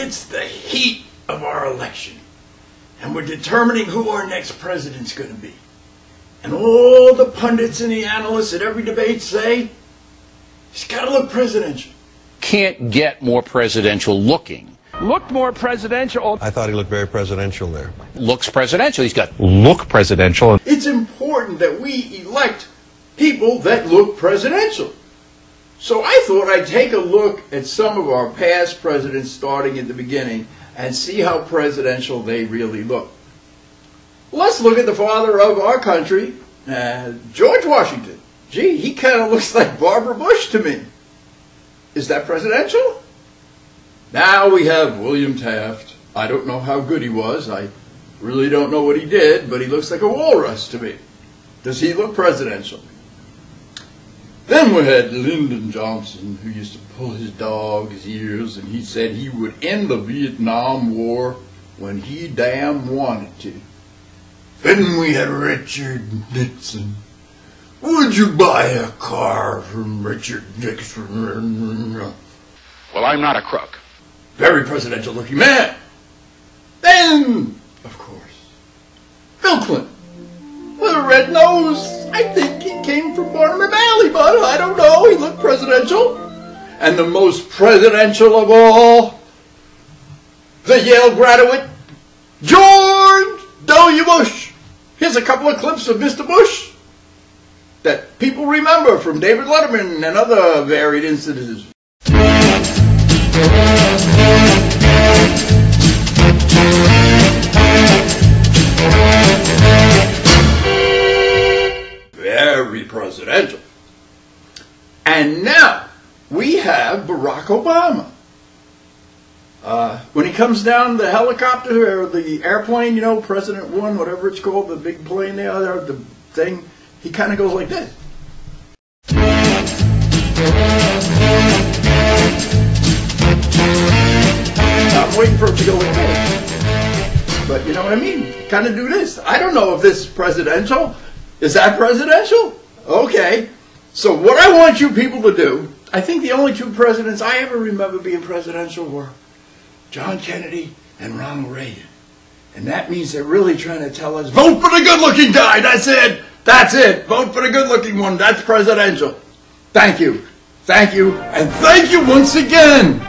it's the heat of our election, and we're determining who our next president's going to be. And all the pundits and the analysts at every debate say, he's got to look presidential. Can't get more presidential looking. Looked more presidential. I thought he looked very presidential there. Looks presidential. He's got look presidential. It's important that we elect people that look presidential. So I thought I'd take a look at some of our past presidents starting at the beginning and see how presidential they really look. Let's look at the father of our country, George Washington. Gee, he kind of looks like Barbara Bush to me. Is that presidential? Now we have William Taft. I don't know how good he was. I really don't know what he did, but he looks like a walrus to me. Does he look presidential? Then we had Lyndon Johnson, who used to pull his dog's ears, and he said he would end the Vietnam War when he damn wanted to. Then we had Richard Nixon. Would you buy a car from Richard Nixon? Well, I'm not a crook. Very presidential looking man. Then, of course, Bill Clinton. With a red nose. I think he came from Barnum Valley, but I don't know. He looked presidential. And the most presidential of all, the Yale graduate, George W. Bush. Here's a couple of clips of Mr. Bush that people remember from David Letterman and other varied instances. Very presidential. And now we have Barack Obama. When he comes down the helicopter or the airplane, you know, President One, whatever it's called, the big plane there, the thing, he kind of goes like this. I'm waiting for it to go like this. But you know what I mean? Kind of do this. I don't know if this is presidential. Is that presidential? Okay. So what I want you people to do, I think the only two presidents I ever remember being presidential were John Kennedy and Ronald Reagan. And that means they're really trying to tell us, vote for the good-looking guy. That's it. That's it. Vote for the good-looking one. That's presidential. Thank you. Thank you. And thank you once again